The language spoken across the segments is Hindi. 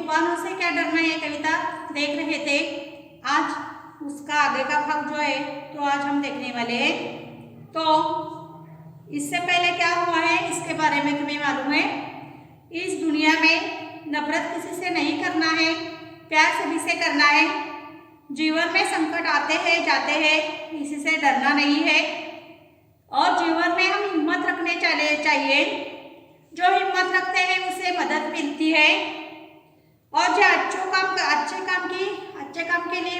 तूफानों से क्या डरना है कविता देख रहे थे। आज उसका आगे का भाग जो है तो आज हम देखने वाले हैं। तो इससे पहले क्या हुआ है इसके बारे में तुम्हें मालूम है। इस दुनिया में नफरत किसी से नहीं करना है, प्यार सभी से करना है। जीवन में संकट आते हैं जाते हैं, किसी से डरना नहीं है। और जीवन में हम हिम्मत रखने चाहिए। जो हिम्मत रखते हैं उसे मदद मिलती है। और जो अच्छे काम के लिए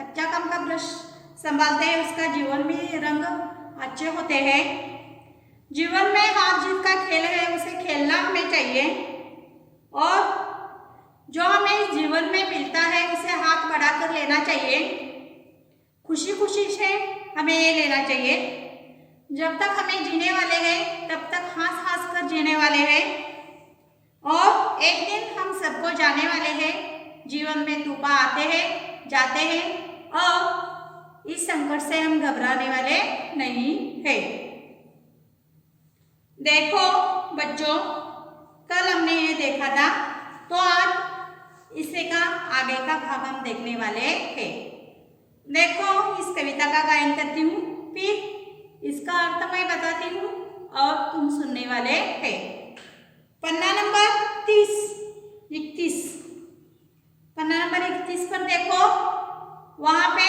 अच्छा काम का ब्रश संभालते हैं उसका जीवन में रंग अच्छे होते हैं। जीवन में हार जीत का खेल है, उसे खेलना हमें चाहिए। और जो हमें इस जीवन में मिलता है उसे हाथ बढ़ाकर लेना चाहिए। खुशी खुशी से हमें ये लेना चाहिए। जब तक हमें जीने वाले हैं तब तक हंस हंस कर जीने वाले हैं। और एक दिन हम सबको जाने वाले हैं। जीवन में तूफान आते हैं जाते हैं और इस संकट से हम घबराने वाले नहीं है। देखो बच्चों, कल हमने ये देखा था तो आज इसे का आगे का भाग हम देखने वाले हैं। देखो इस कविता का गायन करती हूँ, फिर इसका अर्थ मैं बताती हूँ और तुम सुनने वाले हैं। पन्ना नंबर 31 पन्ना नंबर 31 पर देखो, वहां पे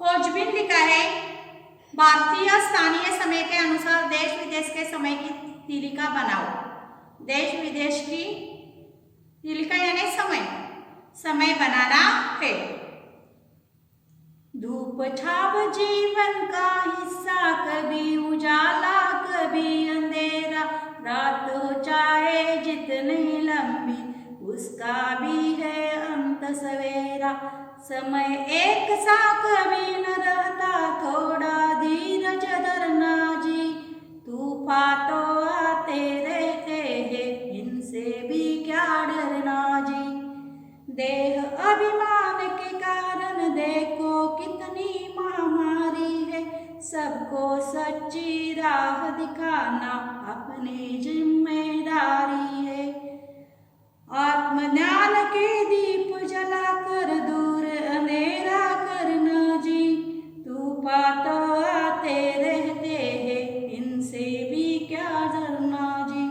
खोजबीन लिखा है। भारतीय स्थानीय समय के अनुसार देश विदेश के समय की तालिका बनाओ। देश विदेश की तालिका यानी समय बनाना है। धूप छाव जीवन का हिस्सा, कभी उजाला कभी अंधेरा। रात हो चाहे जितनी लंबी, उसका भी है अंत सवेरा। समय एक सा कभी न रहता, थोड़ा धीरज धरना जी। तूफान तो आते रहते हैं, इनसे भी क्या डरना जी। देह अभिमान के कारण देखो कितनी महामारी है। सबको सच्ची राह दिखाना अपनी जिम्मेदारी है। आत्मज्ञान के दीप जलाकर दूर अंधेरा करना जी। तूफान तो आते रहते हैं, इनसे भी क्या डरना जी।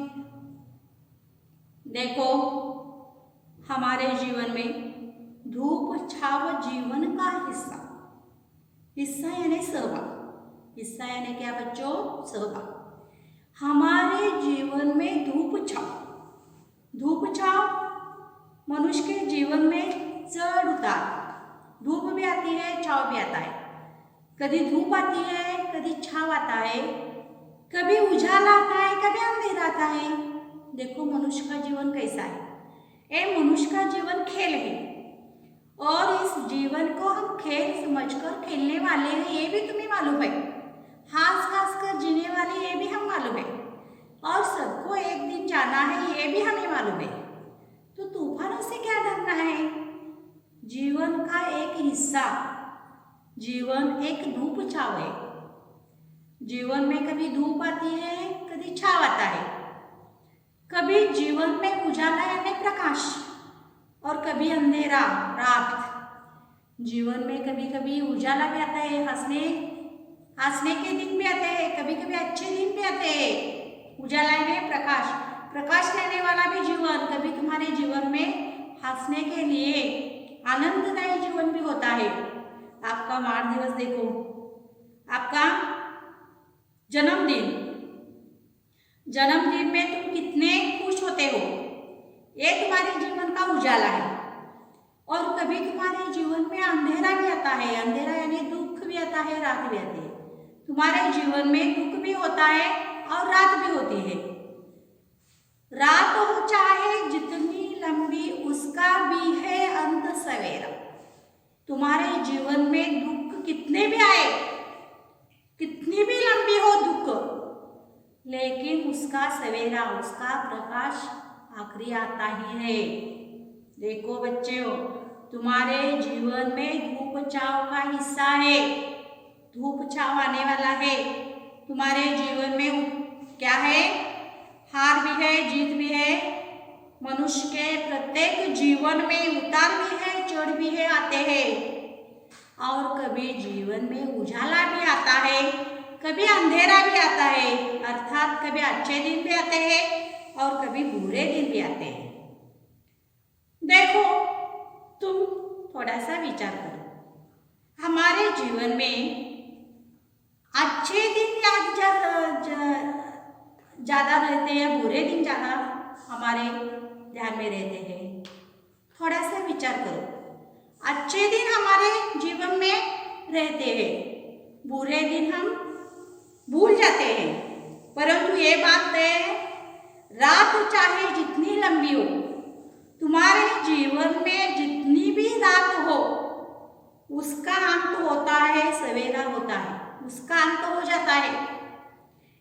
देखो हमारे जीवन में धूप छाव जीवन का हिस्सा यानी सहभाग। हिस्सा यानी क्या बच्चों? सहभाग। हमारे जीवन में धूप छाव मनुष्य के जीवन में चढ़ उतार। धूप भी आती है, छाव भी आता है। कभी धूप आती है, कभी छाव आता है, कभी उजाला आता है, कभी अंधेरा आता है। देखो मनुष्य का जीवन कैसा है। ये मनुष्य का जीवन खेल है और इस जीवन को हम खेल समझकर खेलने वाले हैं, ये भी तुम्हें मालूम है। हंस कर जीने वाले ये भी हम मालूम है। और सबको एक दिन जाना है, ये भी हमें मालूम है। तो तूफानों से क्या डरना है? जीवन का एक हिस्सा। जीवन एक धूप छाव है। जीवन में कभी धूप आती है, कभी छाव आता है। कभी जीवन में उजाला यानी प्रकाश और कभी अंधेरा रात। जीवन में कभी कभी उजाला भी आता है, हंसने के दिन भी आते हैं, कभी कभी अच्छे दिन भी आते हैं। उजाला में प्रकाश लेने वाला भी जीवन। कभी तुम्हारे जीवन में हंसने के लिए आनंददायी जीवन भी होता है। आपका मार दिवस देखो, आपका जन्मदिन में तुम कितने खुश होते हो, ये तुम्हारे जीवन का उजाला है। और कभी तुम्हारे जीवन में अंधेरा भी आता है। अंधेरा यानी दुख भी आता है, रात भी आती है। तुम्हारे जीवन में दुख भी होता है और रात भी होती है। रात हो चाहे जितनी लंबी, उसका भी है अंत सवेरा। तुम्हारे जीवन में दुख कितने भी आए, कितनी भी लंबी हो दुख, लेकिन उसका सवेरा, उसका प्रकाश आखिरी आता ही है। देखो बच्चों, तुम्हारे जीवन में धूप छाव का हिस्सा है। धूप छाव आने वाला है। तुम्हारे जीवन में क्या है? हार भी है, जीत भी है। मनुष्य के प्रत्येक जीवन में उतार भी है, चढ़ भी है, आते हैं। और कभी जीवन में उजाला भी आता है, कभी अंधेरा भी आता है, अर्थात कभी अच्छे दिन भी आते हैं और कभी बुरे दिन भी आते हैं। देखो, तुम थोड़ा सा विचार करो, हमारे जीवन में अच्छे दिन ज़्यादा रहते हैं, बुरे दिन ज़्यादा हमारे ध्यान में रहते हैं। थोड़ा सा विचार करो, अच्छे दिन हमारे जीवन में रहते हैं, बुरे दिन हम भूल जाते हैं। परंतु ये बात है, रात चाहे जितनी लंबी हो, तुम्हारे जीवन में जितनी भी रात हो, उसका अंत होता है, सवेरा होता है, उसका अंत हो जाता है।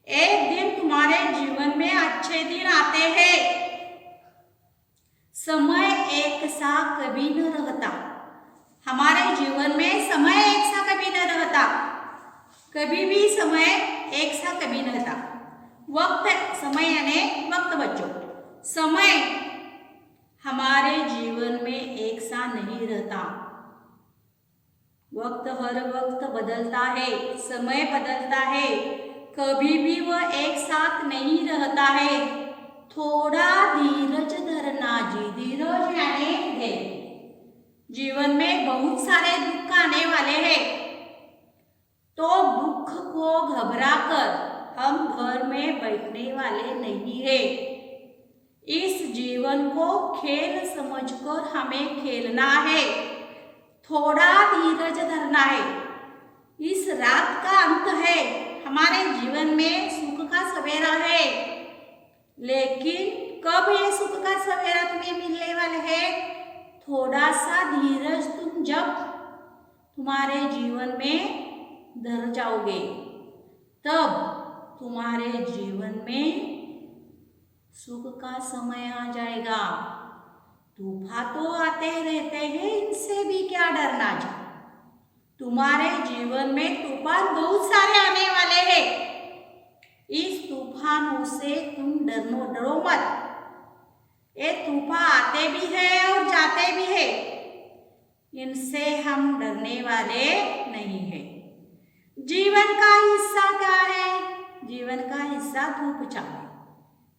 एक दिन तुम्हारे जीवन में अच्छे दिन आते हैं। समय एक सा कभी न रहता, हमारे जीवन में समय एक सा कभी न रहता, कभी भी समय एक सा कभी न रहता। वक्त, समय यानी वक्त बच्चों, समय हमारे जीवन में एक सा नहीं रहता। वक्त हर वक्त बदलता है, समय बदलता है, कभी भी वह एक साथ नहीं रहता है। थोड़ा धीरज धरना जी, धीरज यानी धैर्य। जीवन में बहुत सारे दुख आने वाले हैं, तो दुख को घबराकर हम घर में बैठने वाले नहीं है। इस जीवन को खेल समझकर हमें खेलना है, थोड़ा धीरज धरना है। इस रात का अंत है, हमारे जीवन में सुख का सवेरा है, लेकिन कब ये सुख का सवेरा तुम्हें मिलने वाला है? थोड़ा सा धीरज तुम जब तुम्हारे जीवन में धर जाओगे, तब तुम्हारे जीवन में सुख का समय आ जाएगा। तूफान तो आते रहते हैं, इनसे भी क्या डरना जी। तुम्हारे जीवन में तूफान बहुत सारे आने वाले हैं, इस तूफानों से तुम डरो मत। ये तूफान आते भी है और जाते भी है, इनसे हम डरने वाले नहीं हैं। जीवन का हिस्सा क्या है? जीवन का हिस्सा धूप छाँव।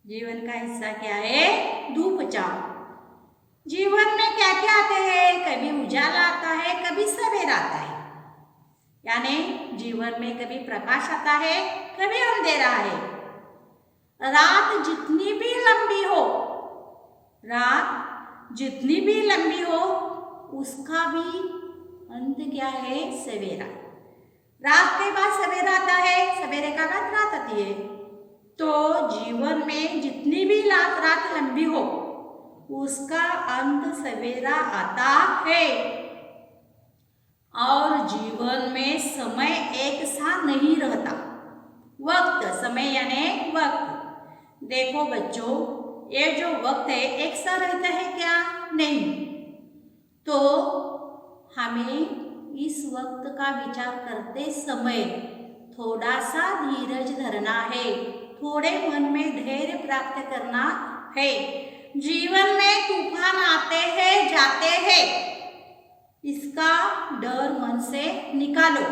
जीवन का हिस्सा क्या है? धूप छाँव। जीवन में क्या क्या आते हैं? कभी उजाला आता है, कभी सवेरा आता है, यानी जीवन में कभी प्रकाश आता है, कभी अंधेरा है। रात जितनी भी लंबी हो, रात जितनी भी लंबी हो, उसका भी अंत क्या है? सवेरा। रात के बाद सवेरा आता है, सवेरे का बाद रात आती है। तो जीवन में जितनी भी रात लंबी हो, उसका अंत सवेरा आता है। और जीवन में समय एक सा नहीं रहता। वक्त, समय यानी वक्त। देखो बच्चों, ये जो वक्त है एक सा रहता है क्या? नहीं। तो हमें इस वक्त का विचार करते समय थोड़ा सा धीरज धरना है, थोड़े मन में धैर्य प्राप्त करना है। जीवन में तूफान आते हैं, जाते हैं, इसका डर मन से निकालो।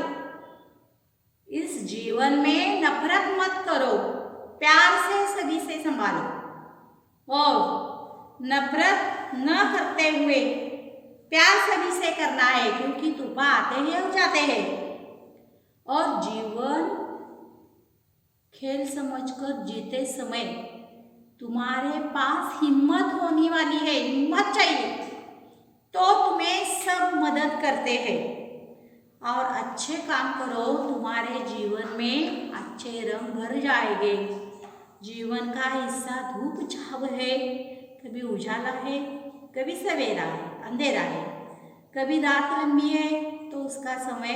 इस जीवन में नफरत मत करो, प्यार से सभी से संभालो और नफरत न करते हुए प्यार सभी से करना है, क्योंकि तूफान आते हैं और जाते हैं। और जीवन खेल समझकर जीते समय तुम्हारे पास हिम्मत होने वाली है, हिम्मत चाहिए, तो तुम्हें सब मदद करते हैं। और अच्छे काम करो, तुम्हारे जीवन में अच्छे रंग भर जाएंगे। जीवन का हिस्सा धूप छाँव है, कभी उजाला है, कभी सवेरा है, अंधेरा है, कभी रात लंबी है तो उसका समय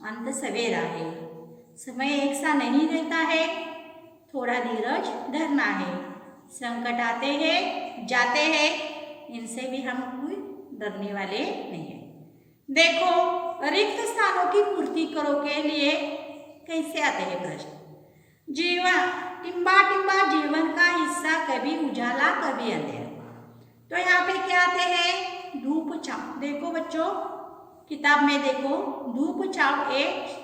अंत सवेरा है। समय एक सा नहीं रहता है, थोड़ा धीरज धरना है। संकट आते हैं, जाते हैं, इनसे भी हम कोई डरने वाले नहीं हैं। देखो, रिक्त स्थानों की पूर्ति करो के लिए कैसे आते हैं प्रश्न। जीवन टिम्बा टिम्बा जीवन का हिस्सा, कभी उजाला कभी अंधेरा। आते हैं धूप छाँव। देखो बच्चों, किताब में देखो, धूप छाँव एक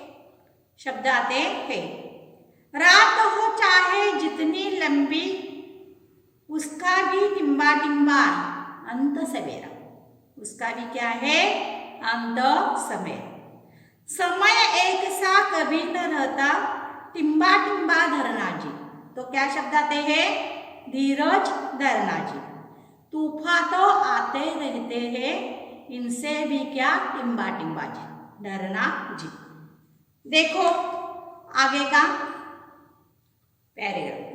शब्द आते हैं। रात हो चाहे जितनी लंबी, उसका भी टिम्बा टिम्बा अंत सवेरा। उसका भी क्या है? अंत सवेरा। समय एक सा कभी न रहता, टिम्बा टिम्बा धरना जी। तो क्या शब्द आते हैं? धीरज धरना जी। तूफान तो आते रहते हैं, इनसे भी क्या? टिम्बा टिम्बा जी, डरना जी। देखो आगे का पैराग्राफ।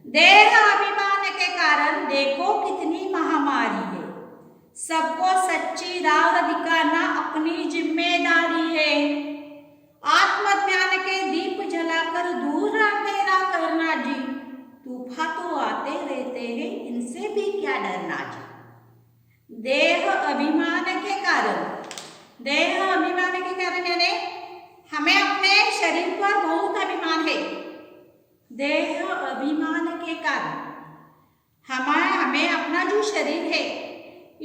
देह अभिमान के कारण देखो कितनी महामारी है, सबको सच्ची राह दिखाना अपनी जिम्मेदारी है। आत्मज्ञान के दीप जलाकर दूर अंधेरा करना जी। तूफान तो आते रहते हैं, इनसे भी क्या डरना जी। देह अभिमान के कारण, देह अभिमान के कारण यानी हमें अपने शरीर पर बहुत अभिमान है। देह अभिमान के कारण हमें अपना जो शरीर है,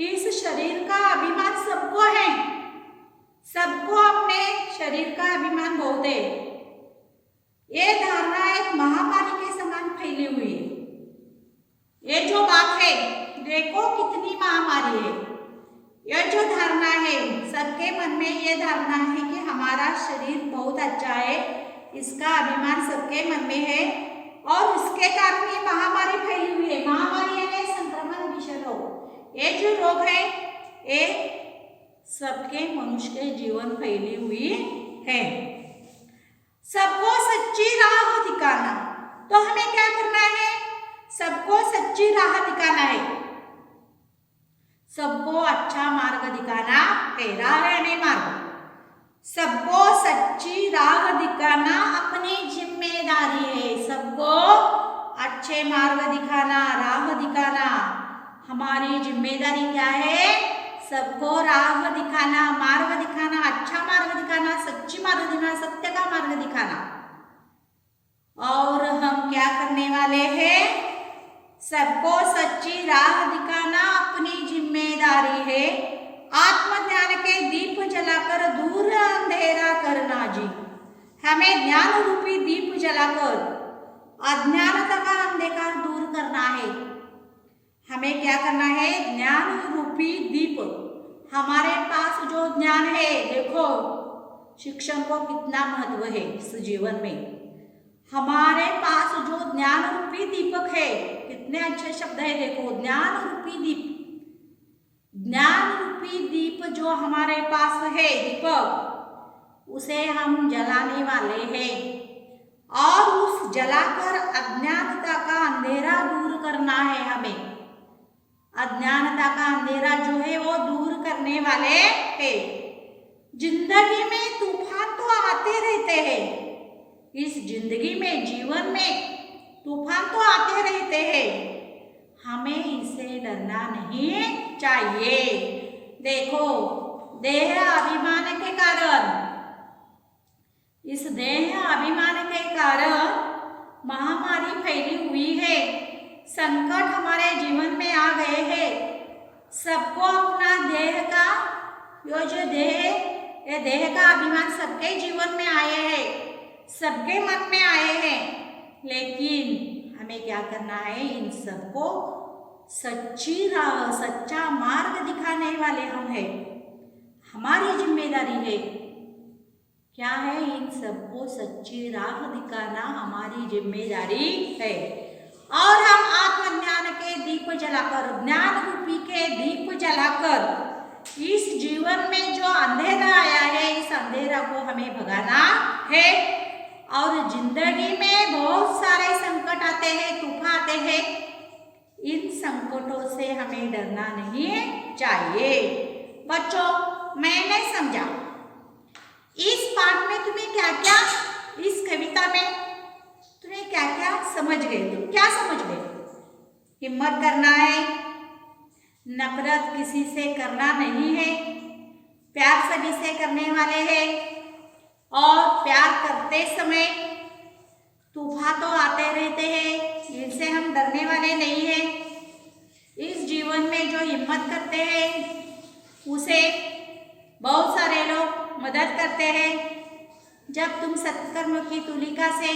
इस शरीर का अभिमान सबको है। सबको अपने शरीर का अभिमान बहुत है। ये धारणा एक महामारी के समान फैली हुई है। ये जो बात है, देखो कितनी महामारी है। यह जो धारणा है, सबके मन में ये धारणा है कि हमारा शरीर बहुत अच्छा है, इसका अभिमान सबके मन में है और इसके कारण ये महामारी फैली हुई है। महामारी यानी संक्रमण विषय रोग। ये जो रोग है, ये सबके मनुष्य के जीवन फैली हुई है। सबको सच्ची राह दिखाना, तो हमें क्या करना है? सबको सच्ची राह दिखाना है, सबको अच्छा मार्ग दिखाना है। राह यानी मार्ग। सबको सच्ची राह दिखाना अपनी जिम्मेदारी है। सबको अच्छे मार्ग दिखाना, राह दिखाना हमारी जिम्मेदारी क्या है? सबको राह दिखाना, मार्ग दिखाना, अच्छा मार्ग दिखाना, सच्ची मार्ग दिखाना, सत्य का मार्ग दिखाना। और हम क्या करने वाले हैं? सबको सच्ची राह दिखाना अपनी जिम्मेदारी है। आत्मज्ञान के दीप जलाकर दूर अंधेरा करना जी। हमें ज्ञान रूपी दीप जलाकर अज्ञानता का अंधकार दूर करना है। हमें क्या करना है? ज्ञान रूपी दीप। हमारे पास जो ज्ञान है, देखो शिक्षण को कितना महत्व है इस जीवन में। हमारे पास जो ज्ञान रूपी दीपक है, कितने अच्छे शब्द है, देखो ज्ञान रूपी दीप। ज्ञान रूपी दीप जो हमारे पास है, दीपक, उसे हम जलाने वाले हैं और उस जलाकर अज्ञानता का अंधेरा दूर करना है। हमें अज्ञानता का अंधेरा जो है वो दूर करने वाले हैं। जिंदगी में तूफान तो आते रहते हैं। इस जिंदगी में, जीवन में तूफान तो आते रहते हैं, हमें इसे डरना नहीं चाहिए। देखो देह अभिमान के कारण, इस देह अभिमान के कारण महामारी फैली हुई है। संकट हमारे जीवन में आ गए हैं। सबको अपना देह का, यो जो देह, ये देह का अभिमान सबके जीवन में आए हैं, सबके मन में आए हैं। लेकिन हमें क्या करना है? इन सबको सच्ची राह, सच्चा मार्ग दिखाने वाले हम हैं। हमारी जिम्मेदारी है। क्या है? इन सबको सच्ची राह दिखाना हमारी जिम्मेदारी है। और हम आत्मज्ञान के दीप जलाकर, ज्ञान रूपी के दीप जलाकर इस जीवन में जो अंधेरा आया है, इस अंधेरा को हमें भगाना है। और जिंदगी में बहुत सारे संकट आते हैं, तूफान आते हैं, इन संकटों से हमें डरना नहीं चाहिए। बच्चों, मैंने समझा इस पाठ में तुम्हें क्या क्या, इस कविता में तुम्हें क्या क्या समझ गए? तुम क्या समझ गए? हिम्मत करना है, नफरत किसी से करना नहीं है, प्यार सभी से करने वाले हैं और प्यार करते समय तूफान तो आते रहते हैं, इनसे हम डरने वाले नहीं हैं। इस जीवन में जो हिम्मत करते हैं उसे बहुत सारे लोग मदद करते हैं। जब तुम सत्कर्म की तुलिका से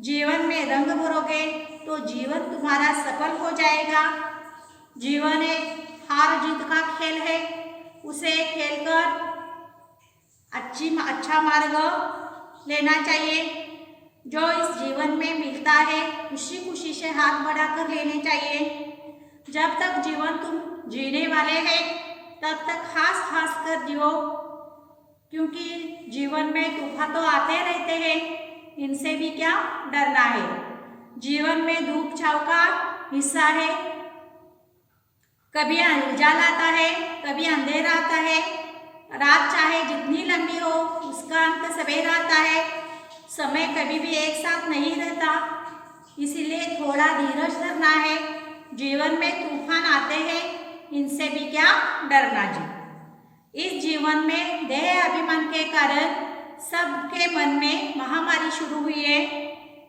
जीवन में रंग भरोगे तो जीवन तुम्हारा सफल हो जाएगा। जीवन एक हार जीत का खेल है, उसे खेलकर अच्छा मार्ग लेना चाहिए। जो इस जीवन में मिलता है खुशी खुशी से हाथ बढ़ाकर लेने चाहिए। जब तक जीवन तुम जीने वाले हैं तब तक हंस कर जियो, क्योंकि जीवन में तूफान तो आते रहते हैं, इनसे भी क्या डरना है। जीवन में धूप छांव का हिस्सा है, कभी उजाला आता है, कभी अंधेरा आता है। रात चाहे जितनी लंबी हो उसका अंत सवेरा आता है। समय कभी भी एक साथ नहीं रहता, इसीलिए थोड़ा धीरज धरना है। जीवन में तूफान आते हैं, इनसे भी क्या डरना जी। इस जीवन में देह अभिमान के कारण सबके मन में महामारी शुरू हुई है,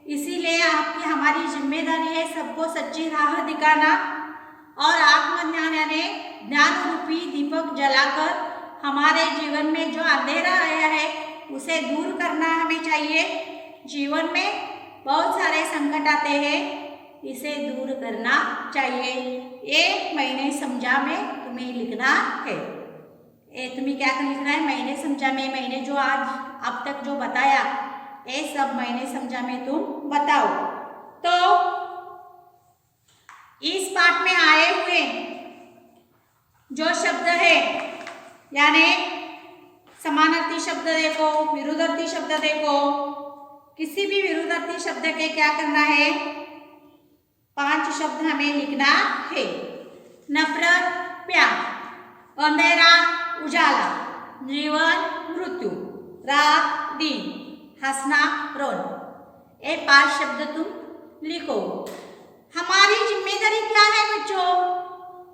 इसीलिए आपकी हमारी जिम्मेदारी है सबको सच्ची राह दिखाना और आत्मज्ञान यानी ज्ञान रूपी दीपक जलाकर हमारे जीवन में जो अंधेरा आया है उसे दूर करना हमें चाहिए। जीवन में बहुत सारे संकट आते हैं, इसे दूर करना चाहिए। ये मैंने समझा में तुम्हें लिखना है। ये तुम्हें क्या लिखना है? मैंने समझा में। मैंने जो आज अब तक जो बताया ये सब मैंने समझा में तुम बताओ। तो इस पाठ में आए हुए जो शब्द है यानी समानार्थी शब्द देखो, विरुद्धार्थी शब्द देखो। किसी भी विरुद्धार्थी शब्द के क्या करना है? 5 शब्द हमें लिखना है। नफरत प्यार, अंधेरा उजाला, जीवन मृत्यु, रात दिन, हंसना रोना। ये 5 शब्द तुम लिखो। हमारी जिम्मेदारी क्या है बच्चों?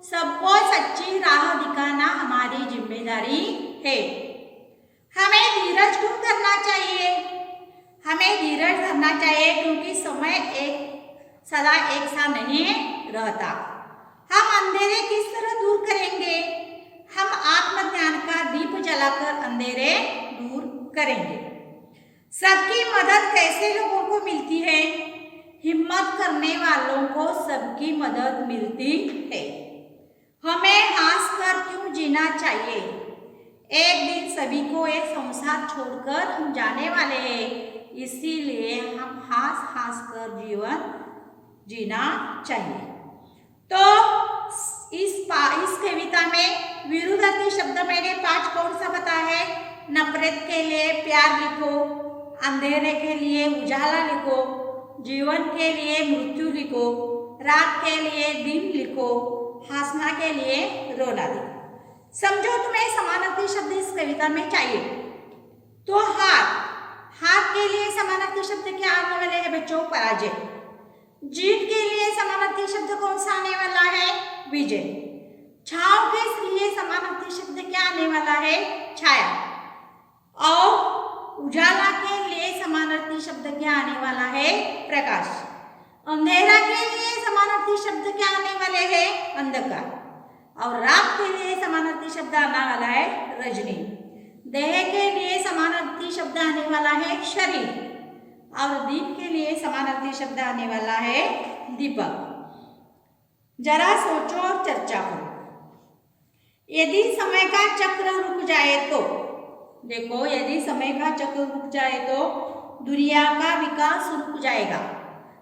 सबको सच्ची राह दिखाना हमारी जिम्मेदारी है। हमें धीरज क्यों करना चाहिए? हमें धीरज धरना चाहिए क्योंकि समय सदा एक सा नहीं रहता। हम अंधेरे किस तरह दूर करेंगे? हम आत्मज्ञान का दीप जलाकर अंधेरे दूर करेंगे। सबकी मदद कैसे लोगों को मिलती है? हिम्मत करने वालों को सबकी मदद मिलती है। हमें हंसकर क्यों जीना चाहिए? एक दिन सभी को ये संसार छोड़कर हम जाने वाले हैं, इसीलिए हम हंस कर जीवन जीना चाहिए। तो इस कविता में विरुद्धार्थी शब्द मैंने 5 कौन सा बताया है? नफरत के लिए प्यार लिखो, अंधेरे के लिए उजाला लिखो, जीवन के लिए मृत्यु लिखो, रात के लिए दिन लिखो, हंसना के लिए रोना लिखो। समझो तुम्हें समानार्थी शब्द इस कविता में चाहिए। तो हार के लिए समानार्थी शब्द क्या आने वाले हैं बच्चों? पराजय। जीत के लिए समानार्थी शब्द कौन सा आने वाला है? विजय। छांव के लिए समानार्थी शब्द क्या आने वाला है? छाया। और उजाला के लिए समानार्थी शब्द क्या आने वाला है? प्रकाश। अंधेरा के लिए समानार्थी शब्द क्या आने वाले हैं? अंधकार। और रात के लिए समानार्थी शब्द आने वाला है? रजनी। देह के लिए समानार्थी शब्द आने वाला है? शरीर। और दीप के लिए समानार्थी शब्द आने वाला है? दीपक। जरा सोचो और चर्चा करो। यदि समय का चक्र रुक जाए तो, देखो यदि समय का चक्र रुक जाए तो दुनिया का विकास रुक जाएगा।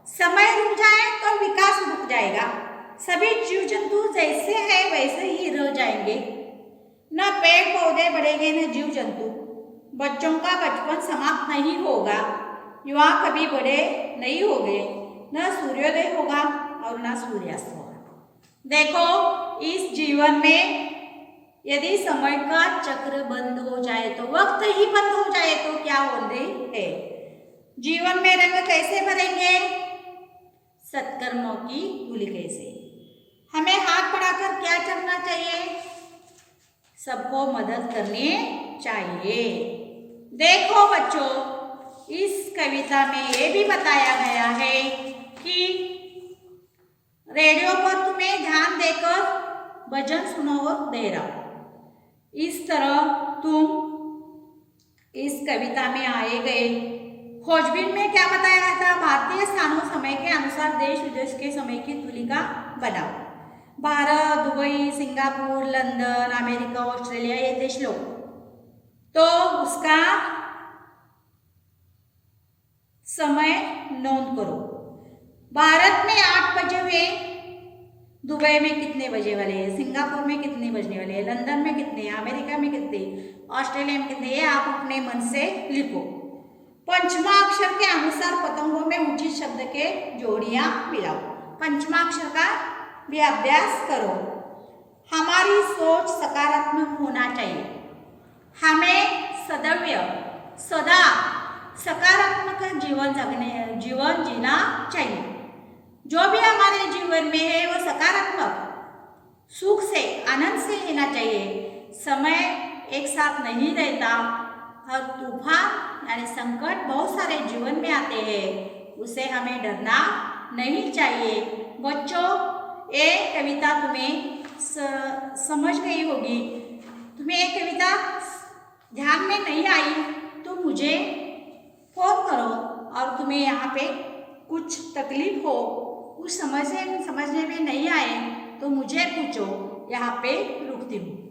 समय रुक जाए तो विकास रुक जाएगा। सभी जीव जंतु जैसे हैं वैसे ही रह जाएंगे। न पेड़ पौधे बढ़ेंगे न जीव जंतु। बच्चों का बचपन समाप्त नहीं होगा, युवा कभी बड़े नहीं होंगे, न सूर्योदय होगा और न सूर्यास्त होगा। देखो इस जीवन में यदि समय का चक्र बंद हो जाए तो, वक्त ही बंद हो जाए तो क्या हो रही है? जीवन में रंग कैसे भरेंगे? सत्कर्मों की तुलिका से। हमें हाथ बढ़ाकर क्या करना चाहिए? सबको मदद करनी चाहिए। देखो बच्चों इस कविता में ये भी बताया गया है कि रेडियो पर तुम्हें ध्यान देकर भजन सुनाओ दे रहा हूं। इस तरह तुम इस कविता में आए गए। खोजबीन में क्या बताया गया था? भारतीय स्थानों समय के अनुसार देश विदेश के समय की तुलिका बनाओ। Bharat, Dubai, Singapore, London, America, Australia, ये देश लो, तो उसका समय नोट करो। भारत में 8 बजे हुए, दुबई में कितने बजे वाले हैं, सिंगापुर में कितने बजने वाले हैं, लंदन में कितने, अमेरिका में कितने, ऑस्ट्रेलिया में कितने, ये आप अपने मन से लिखो। पंचमाक्षर के अनुसार पतंगों में उचित शब्द के जोड़ियां मिलाओ। पंचमाक्षर का भी अभ्यास करो। हमारी सोच सकारात्मक होना चाहिए। हमें सदा सकारात्मक जीवन जीना चाहिए। जो भी हमारे जीवन में है वो सकारात्मक, सुख से, आनंद से लेना चाहिए। समय एक साथ नहीं रहता, हर तूफान यानी संकट बहुत सारे जीवन में आते हैं, उसे हमें डरना नहीं चाहिए। बच्चों, ये कविता तुम्हें समझ गई होगी। तुम्हें ये कविता ध्यान में नहीं आई तो मुझे फोन करो, और तुम्हें यहाँ पे कुछ तकलीफ हो, कुछ समझने में नहीं आए तो मुझे पूछो, यहाँ पे रुकती हूँ।